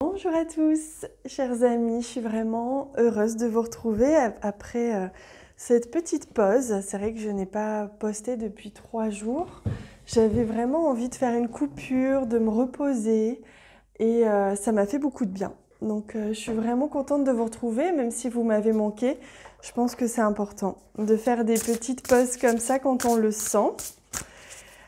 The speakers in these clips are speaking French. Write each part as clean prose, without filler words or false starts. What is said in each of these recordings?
Bonjour à tous, chers amis, je suis vraiment heureuse de vous retrouver après cette petite pause. C'est vrai que je n'ai pas posté depuis 3 jours. J'avais vraiment envie de faire une coupure, de me reposer et ça m'a fait beaucoup de bien. Donc je suis vraiment contente de vous retrouver, même si vous m'avez manqué. Je pense que c'est important de faire des petites pauses comme ça quand on le sent.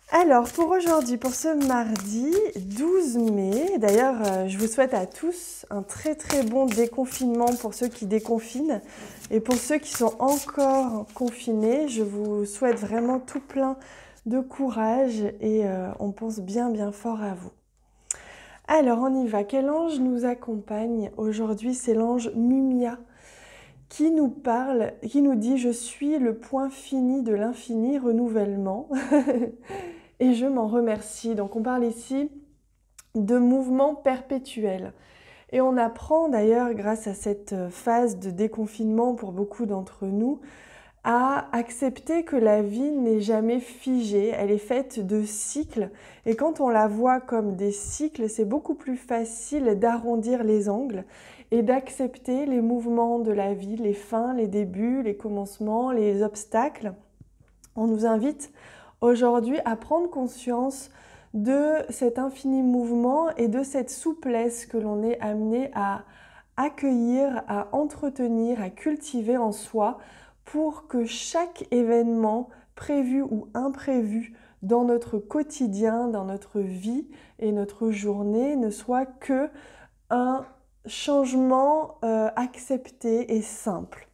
Alors, pour aujourd'hui, pour ce mardi 12 mai, d'ailleurs, je vous souhaite à tous un très très bon déconfinement pour ceux qui déconfinent. Et pour ceux qui sont encore confinés, je vous souhaite vraiment tout plein de courage et on pense bien bien fort à vous. Alors, on y va. Quel ange nous accompagne aujourd'hui? C'est l'ange Mumia qui nous parle, qui nous dit « Je suis le point fini de l'infini renouvellement ». Et je m'en remercie. Donc on parle ici de mouvement perpétuel. Et on apprend d'ailleurs, grâce à cette phase de déconfinement pour beaucoup d'entre nous, à accepter que la vie n'est jamais figée, elle est faite de cycles. Et quand on la voit comme des cycles, c'est beaucoup plus facile d'arrondir les angles et d'accepter les mouvements de la vie, les fins, les débuts, les commencements, les obstacles. On nous invite aujourd'hui à prendre conscience de cet infini mouvement et de cette souplesse que l'on est amené à accueillir, à entretenir, à cultiver en soi pour que chaque événement prévu ou imprévu dans notre quotidien, dans notre vie et notre journée ne soit que un changement accepté et simple.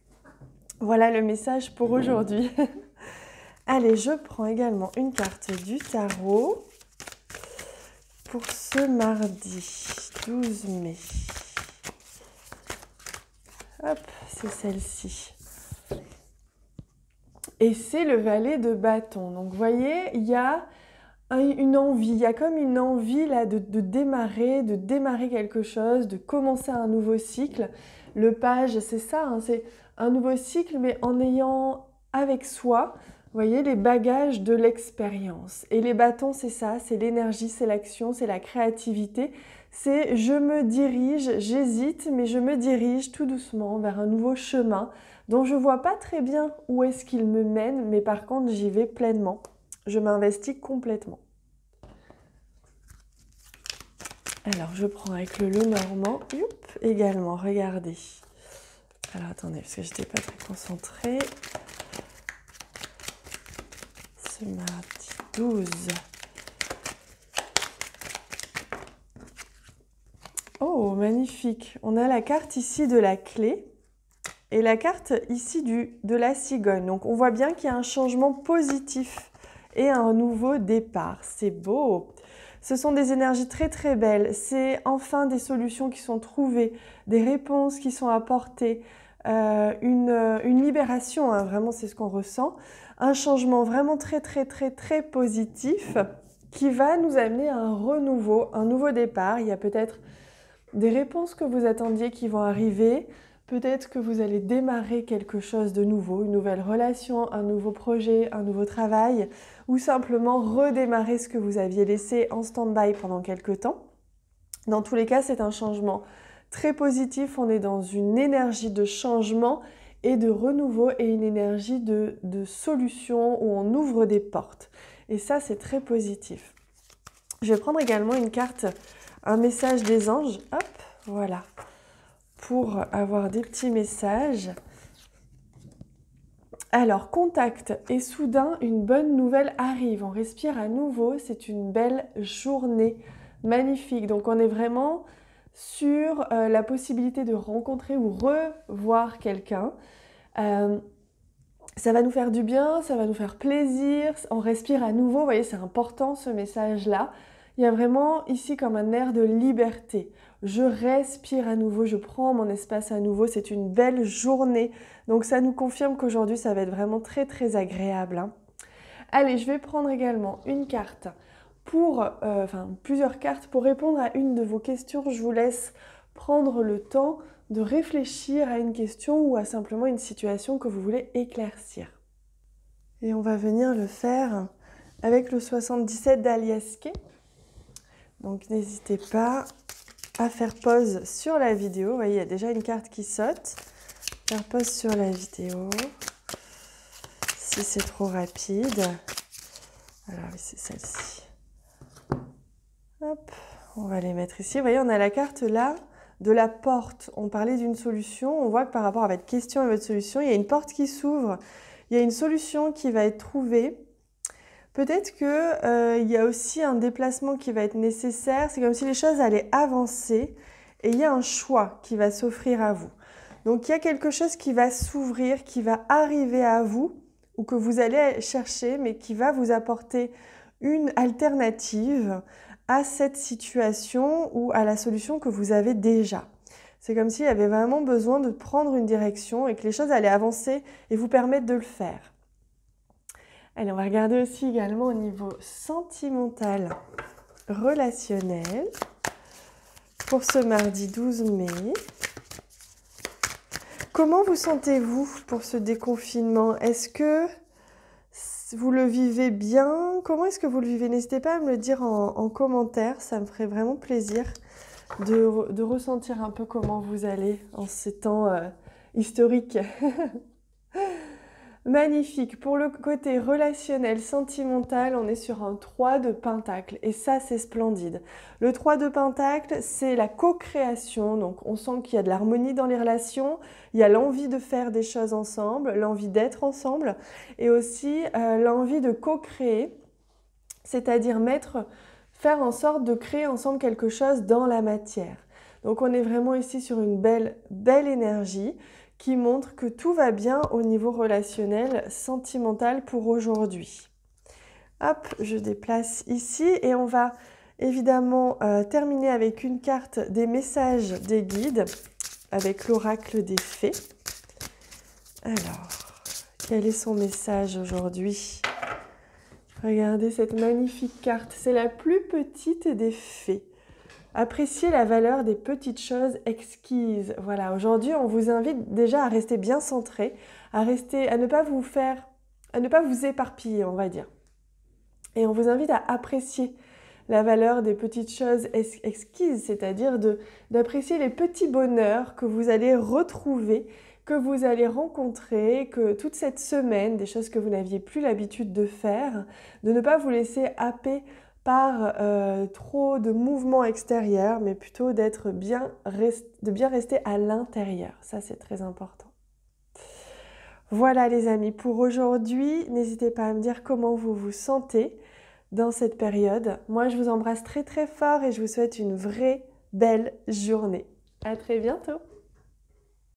Voilà le message pour aujourd'hui. Allez, je prends également une carte du tarot pour ce mardi 12 mai. Hop, c'est celle-ci. Et c'est le valet de bâton. Donc, vous voyez, il y a une envie, il y a comme une envie là de démarrer quelque chose, de commencer un nouveau cycle. Le page, c'est ça, hein, c'est un nouveau cycle, mais en ayant avec soi, vous voyez, les bagages de l'expérience. Et les bâtons, c'est ça, c'est l'énergie, c'est l'action, c'est la créativité. C'est je me dirige, j'hésite, mais je me dirige tout doucement vers un nouveau chemin dont je ne vois pas très bien où est-ce qu'il me mène, mais par contre, j'y vais pleinement. Je m'investis complètement. Alors, je prends avec le Lenormand, également, regardez. Alors, attendez, parce que je n'étais pas très concentrée. Ce mardi 12. Oh, magnifique. On a la carte ici de la clé et la carte ici de la cigogne. Donc, on voit bien qu'il y a un changement positif et un nouveau départ. C'est beau. Ce sont des énergies très très belles. C'est enfin des solutions qui sont trouvées, des réponses qui sont apportées, une libération, hein, vraiment c'est ce qu'on ressent. Un changement vraiment très très très très positif qui va nous amener à un renouveau, un nouveau départ. Il y a peut-être des réponses que vous attendiez qui vont arriver. Peut-être que vous allez démarrer quelque chose de nouveau, une nouvelle relation, un nouveau projet, un nouveau travail, ou simplement redémarrer ce que vous aviez laissé en stand-by pendant quelques temps. Dans tous les cas, c'est un changement très positif. On est dans une énergie de changement et de renouveau et une énergie de solution où on ouvre des portes. Et ça, c'est très positif. Je vais prendre également une carte, un message des anges. Hop, voilà. Pour avoir des petits messages. Alors, contact et soudain, une bonne nouvelle arrive. On respire à nouveau, c'est une belle journée, magnifique. Donc, on est vraiment sur la possibilité de rencontrer ou revoir quelqu'un. Ça va nous faire du bien, ça va nous faire plaisir, on respire à nouveau. Vous voyez, c'est important ce message-là. Il y a vraiment ici comme un air de liberté. Je respire à nouveau, je prends mon espace à nouveau. C'est une belle journée. Donc ça nous confirme qu'aujourd'hui, ça va être vraiment très très agréable, hein. Allez, je vais prendre également une carte plusieurs cartes pour répondre à une de vos questions. Je vous laisse prendre le temps de réfléchir à une question ou à simplement une situation que vous voulez éclaircir. Et on va venir le faire avec le 77 d'Aliaske. Donc n'hésitez pas à faire pause sur la vidéo. Vous voyez, il y a déjà une carte qui saute. Faire pause sur la vidéo. Si c'est trop rapide. Alors oui, c'est celle-ci. Hop, on va les mettre ici. Vous voyez, on a la carte là de la porte. On parlait d'une solution. On voit que par rapport à votre question et votre solution, il y a une porte qui s'ouvre. Il y a une solution qui va être trouvée. Peut-être qu'il y a aussi un déplacement qui va être nécessaire. C'est comme si les choses allaient avancer et il y a un choix qui va s'offrir à vous. Donc, il y a quelque chose qui va s'ouvrir, qui va arriver à vous ou que vous allez chercher, mais qui va vous apporter une alternative à cette situation ou à la solution que vous avez déjà. C'est comme s'il y avait vraiment besoin de prendre une direction et que les choses allaient avancer et vous permettre de le faire. Allez, on va regarder aussi également au niveau sentimental, relationnel, pour ce mardi 12 mai. Comment vous sentez-vous pour ce déconfinement? Est-ce que vous le vivez bien? Comment est-ce que vous le vivez? N'hésitez pas à me le dire en commentaire, ça me ferait vraiment plaisir de ressentir un peu comment vous allez en ces temps historiques. Magnifique. Pour le côté relationnel, sentimental, on est sur un 3 de Pentacle et ça, c'est splendide. Le 3 de Pentacle, c'est la co-création. Donc, on sent qu'il y a de l'harmonie dans les relations, il y a l'envie de faire des choses ensemble, l'envie d'être ensemble et aussi l'envie de co-créer, c'est-à-dire faire en sorte de créer ensemble quelque chose dans la matière. Donc, on est vraiment ici sur une belle énergie qui montre que tout va bien au niveau relationnel, sentimental pour aujourd'hui. Hop, je déplace ici et on va évidemment terminer avec une carte des messages des guides, avec l'oracle des fées. Alors, quel est son message aujourd'hui? Regardez cette magnifique carte, c'est la plus petite des fées. Appréciez la valeur des petites choses exquises. Voilà, aujourd'hui, on vous invite déjà à rester bien centré, à ne pas vous éparpiller, on va dire. Et on vous invite à apprécier la valeur des petites choses exquises, c'est-à-dire d'apprécier les petits bonheurs que vous allez retrouver, que vous allez rencontrer, que toute cette semaine, des choses que vous n'aviez plus l'habitude de faire, de ne pas vous laisser happer par trop de mouvements extérieurs, mais plutôt de bien rester à l'intérieur. Ça, c'est très important. Voilà les amis, pour aujourd'hui, n'hésitez pas à me dire comment vous vous sentez dans cette période. Moi, je vous embrasse très très fort et je vous souhaite une vraie belle journée. À très bientôt.